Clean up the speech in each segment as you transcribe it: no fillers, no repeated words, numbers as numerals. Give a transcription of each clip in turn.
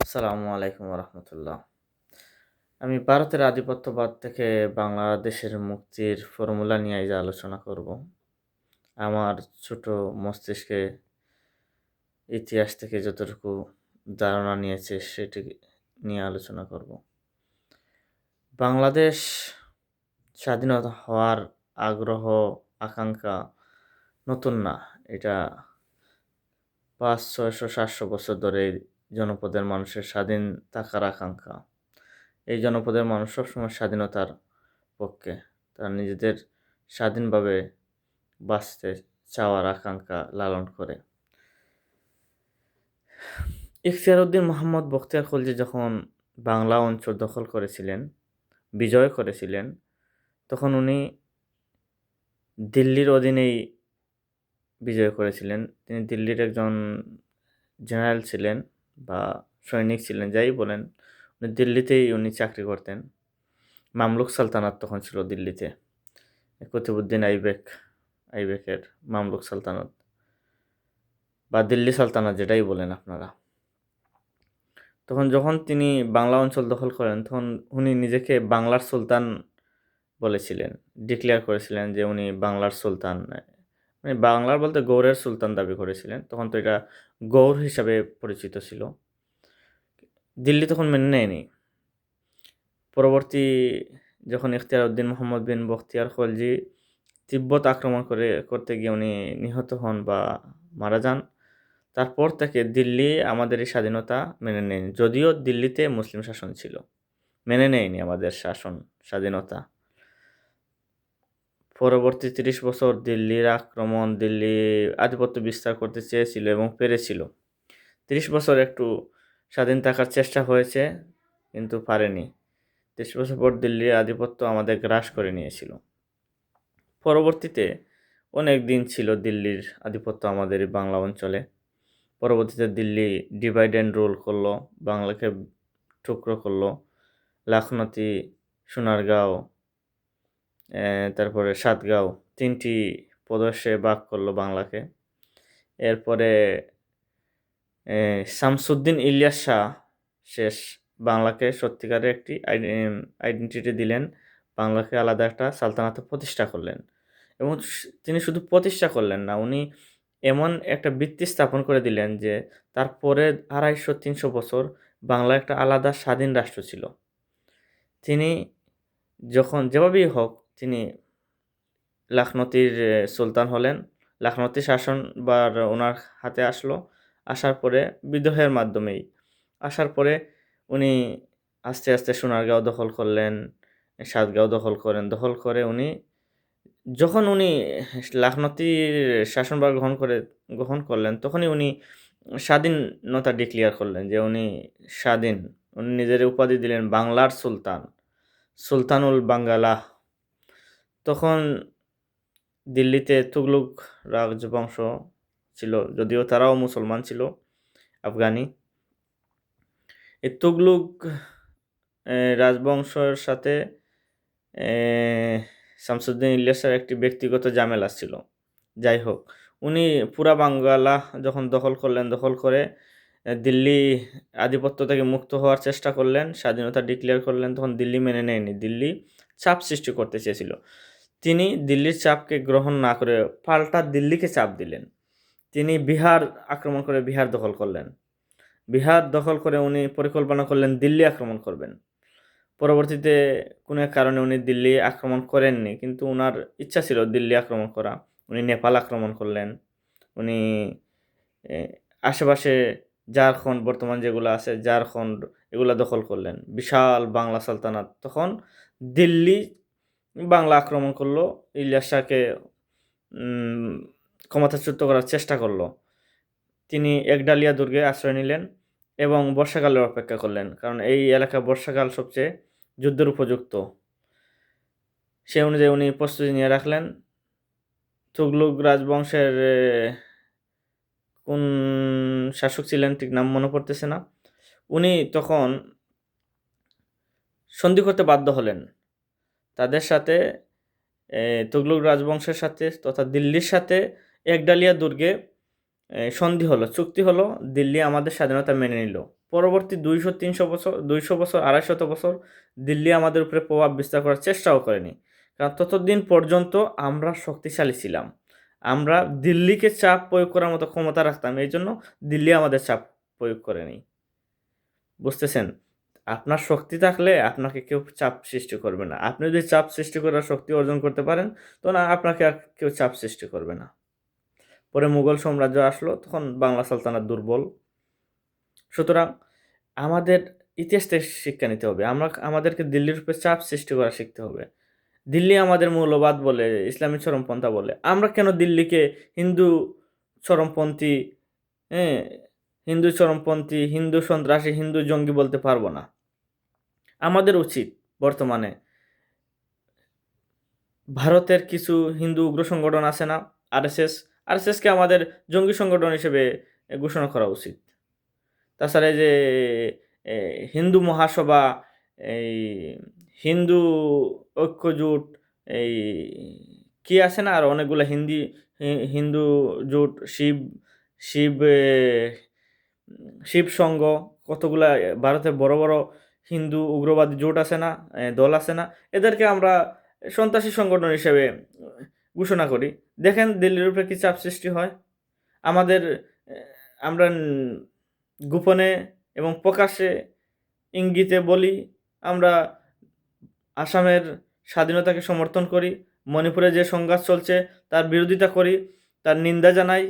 আসসালামু আলাইকুম রহমতুল্লাহ। আমি ভারতের আধিপত্যবাদ থেকে বাংলাদেশের মুক্তির ফর্মুলা নিয়ে আজ আলোচনা করব। আমার ছোট মস্তিষ্কে ইতিহাস থেকে যতটুকু ধারণা নিয়েছে সেটি নিয়ে আলোচনা করব। বাংলাদেশ স্বাধীনতা হওয়ার আগ্রহ আকাঙ্ক্ষা নতুন না। এটা 500, 600, 700 বছর ধরে জনপদের মানুষের স্বাধীন থাকার আকাঙ্ক্ষা। এই জনপদের মানুষ সবসময় স্বাধীনতার পক্ষে। তারা নিজেদের স্বাধীনভাবে বাঁচতে চাওয়ার আকাঙ্ক্ষা লালন করে। ইখতিয়ার উদ্দিন মোহাম্মদ বখতিয়ার খলজি যখন বাংলা অঞ্চল দখল করেছিলেন, বিজয় করেছিলেন, তখন উনি দিল্লির অধীনেই বিজয় করেছিলেন। তিনি দিল্লির একজন জেনারেল ছিলেন বা সৈনিক ছিলেন, যাই বলেন। দিল্লিতেই উনি চাকরি করতেন। মামলুক সালতানাত তখন ছিল দিল্লিতে। কুতুবউদ্দিন আইবেকের মামলুক সালতানাত বা দিল্লি সালতানাত যেটাই বলেন আপনারা। যখন তিনি বাংলা অঞ্চল দখল করেন, তখন উনি নিজেকে বাংলার সুলতান বলেছিলেন, ডিক্লেয়ার করেছিলেন যে উনি বাংলার সুলতান। মানে বাংলার বলতে গৌড়ের সুলতান দাবি করেছিলেন। তখন তো এটা গৌড় হিসাবে পরিচিত ছিল। দিল্লি তখন মেনে নেয়নি। পরবর্তী যখন ইখতিয়ার উদ্দিন মোহাম্মদ বিন বখতিয়ার খলজি তিব্বত আক্রমণ করতে গিয়ে উনি নিহত হন বা মারা যান, তারপর থেকে দিল্লি আমাদের এই স্বাধীনতা মেনে নেয়নি। যদিও দিল্লিতে মুসলিম শাসন ছিল, মেনে নেয়নি আমাদের স্বাধীনতা। পরবর্তী 30 বছর দিল্লির আক্রমণ, দিল্লি আধিপত্য বিস্তার করতে চেয়েছিল এবং পেরেছিল। 30 বছর একটু স্বাধীন থাকার চেষ্টা হয়েছে, কিন্তু পারেনি। 30 বছর পর দিল্লির আধিপত্য আমাদের গ্রাস করে নিয়েছিল। পরবর্তীতে অনেক দিন ছিল দিল্লির আধিপত্য আমাদের এই বাংলা অঞ্চলে। পরবর্তীতে দিল্লি ডিভাইড অ্যান্ড রুল করলো, বাংলাকে টুকরো করলো। লাখনৌতি, সোনারগাঁও, তারপরে সাতগাঁও, 3টি প্রদেশে ভাগ করলো বাংলাকে। এরপরে শামসুদ্দিন ইলিয়াস শাহ শেষ বাংলাকে সত্যিকারের একটি আইডেন্টিটি দিলেন, বাংলাকে আলাদা একটা সালতানাত প্রতিষ্ঠা করলেন। এবং তিনি শুধু প্রতিষ্ঠা করলেন না, উনি এমন একটা ভিত্তি স্থাপন করে দিলেন যে তারপরে 250-300 বছর বাংলা একটা আলাদা স্বাধীন রাষ্ট্র ছিল। তিনি যখন যেভাবেই হোক তিনি লাখনৌতির সুলতান হলেন। লাখনৌতি শাসনভার ওনার হাতে আসলো। আসার পরে বিদ্রোহের মাধ্যমেই আসার পরে উনি আস্তে আস্তে সোনারগাঁও দখল করলেন, সাতগাঁও দখল করেন। দখল করে যখন উনি লাখনৌতির শাসনভার গ্রহণ করলেন, তখনই উনি স্বাধীনতা ডিক্লেয়ার করলেন যে উনি স্বাধীন। উনি নিজের উপাধি দিলেন বাংলার সুলতান, সুলতানুল বাঙ্গালা। তখন দিল্লিতে তুগলক রাজবংশ ছিল, যদিও তারাও মুসলমান ছিল, আফগানি। এই তুগলক রাজবংশের সাথে শামসুদ্দিন ইলিয়াসের একটি ব্যক্তিগত ঝামেলা ছিল। যাই হোক, উনি পুরা বাঙ্গালা যখন দখল করলেন, দখল করে দিল্লি আধিপত্য থেকে মুক্ত হওয়ার চেষ্টা করলেন, স্বাধীনতা ডিক্লেয়ার করলেন, তখন দিল্লি মেনে নেয়নি। দিল্লি চাপ সৃষ্টি করতে চেয়েছিল। তিনি দিল্লির চাপকে গ্রহণ না করে পাল্টা দিল্লিকে চাপ দিলেন। তিনি বিহার আক্রমণ করে বিহার দখল করলেন। বিহার দখল করে উনি পরিকল্পনা করলেন দিল্লি আক্রমণ করবেন। পরবর্তীতে কোনো এক কারণে উনি দিল্লি আক্রমণ করেননি, কিন্তু ওনার ইচ্ছা ছিল দিল্লি আক্রমণ করা। উনি নেপাল আক্রমণ করলেন। উনি আশেপাশে ঝাড়খণ্ড, বর্তমান যেগুলো আছে ঝাড়খণ্ড, এগুলো দখল করলেন। বিশাল বাংলা সালতানাত। তখন দিল্লি বাংলা আক্রমণ করলো, ইলিয়াস শাহকে ক্ষমতাচ্যুত করার চেষ্টা করলো। তিনি একডালিয়া দুর্গে আশ্রয় নিলেন এবং বর্ষাকালের অপেক্ষা করলেন, কারণ এই এলাকা বর্ষাকাল সবচেয়ে যুদ্ধের উপযুক্ত। সেই অনুযায়ী উনি প্রস্তুতি নিয়ে রাখলেন। তুগলক রাজবংশের কোন শাসক ছিলেন ঠিক নাম মনে পড়তেছে না, উনি তখন সন্ধি করতে বাধ্য হলেন তাদের সাথে। তুগলক রাজবংশের সাথে তথা দিল্লির সাথে একডালিয়া দুর্গে সন্ধি হলো, চুক্তি হলো। দিল্লি আমাদের স্বাধীনতা মেনে নিল। পরবর্তী 200 বছর 250 বছর দিল্লি আমাদের উপরে প্রভাব বিস্তার করার চেষ্টাও করেনি, কারণ ততদিন পর্যন্ত আমরা শক্তিশালী ছিলাম। আমরা দিল্লিকে চাপ প্রয়োগ করার মতো ক্ষমতা রাখতাম, এই জন্য দিল্লি আমাদের চাপ প্রয়োগ করেনি। বুঝতেছেন? আপনার শক্তি থাকলে আপনাকে কেউ চাপ সৃষ্টি করবে না। আপনি যদি চাপ সৃষ্টি করার শক্তি অর্জন করতে পারেন, তখন আপনাকে আর কেউ চাপ সৃষ্টি করবে না। পরে মুঘল সাম্রাজ্য আসলো, তখন বাংলা সালতানাত দুর্বল। সুতরাং আমাদের ইতিহাস থেকে শিক্ষা নিতে হবে। আমাদেরকে দিল্লির উপরে চাপ সৃষ্টি করা শিখতে হবে। দিল্লি আমাদের মৌলবাদ বলে, ইসলামী চরমপন্থা বলে। আমরা কেন দিল্লিকে হিন্দু চরমপন্থী, হ্যাঁ, হিন্দু চরমপন্থী, হিন্দু সন্ত্রাসী, হিন্দু জঙ্গি বলতে পারবো না? আমাদের উচিত বর্তমানে ভারতের কিছু হিন্দু উগ্র সংগঠন আছে না, আরএসএসকে আমাদের জঙ্গি সংগঠন হিসেবে ঘোষণা করা উচিত। তাছাড়া এই যে এ, হিন্দু মহাসভা, এই হিন্দু ঐক্যজোট, এই কি আছে না আর অনেকগুলো হিন্দু জোট, শিব শিব সংঘ, কতগুলা ভারতের বড় বড় হিন্দু উগ্রবাদী জোট আছে না, দল আছে না, এদেরকে আমরা সন্ত্রাসী সংগঠন হিসেবে ঘোষণা করি। দেখেন দিল্লির উপরে কি চাপ সৃষ্টি হয়। আমাদের আমরা গোপনে এবং প্রকাশ্যে ইঙ্গিতে বলি আমরা আসামের স্বাধীনতাকে সমর্থন করি, মণিপুরে যে সংঘাত চলছে তার বিরোধিতা করি, তার নিন্দা জানাই,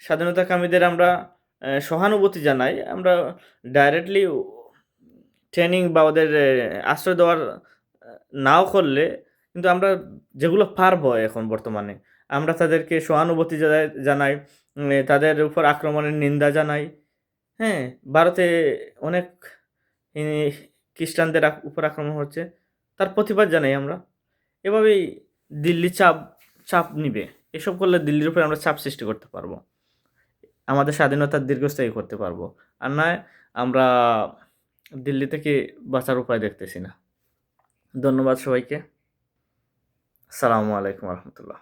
স্বাধীনতাকামীদের আমরা সহানুভূতি জানাই। আমরা ডাইরেক্টলি ট্রেনিং বা ওদের আশ্রয় দেওয়ার নাও করলে, কিন্তু আমরা যেগুলো পারবো এখন বর্তমানে আমরা তাদেরকে সহানুভূতি জানাই, তাদের উপর আক্রমণের নিন্দা জানাই। হ্যাঁ, ভারতে অনেক খ্রিস্টানদের উপর আক্রমণ হচ্ছে, তার প্রতিবাদ জানাই আমরা। এভাবেই দিল্লি চাপ নিবে। এসব করলে দিল্লির উপরে আমরা চাপ সৃষ্টি করতে পারবো, আমাদের স্বাধীনতার দীর্ঘস্থায়ী করতে পারবো। আর নয় আমরা দিল্লি থেকে বাঁচার উপায় দেখতেছি না। ধন্যবাদ সবাইকে। আসসালামু আলাইকুম রহমতুল্লাহ।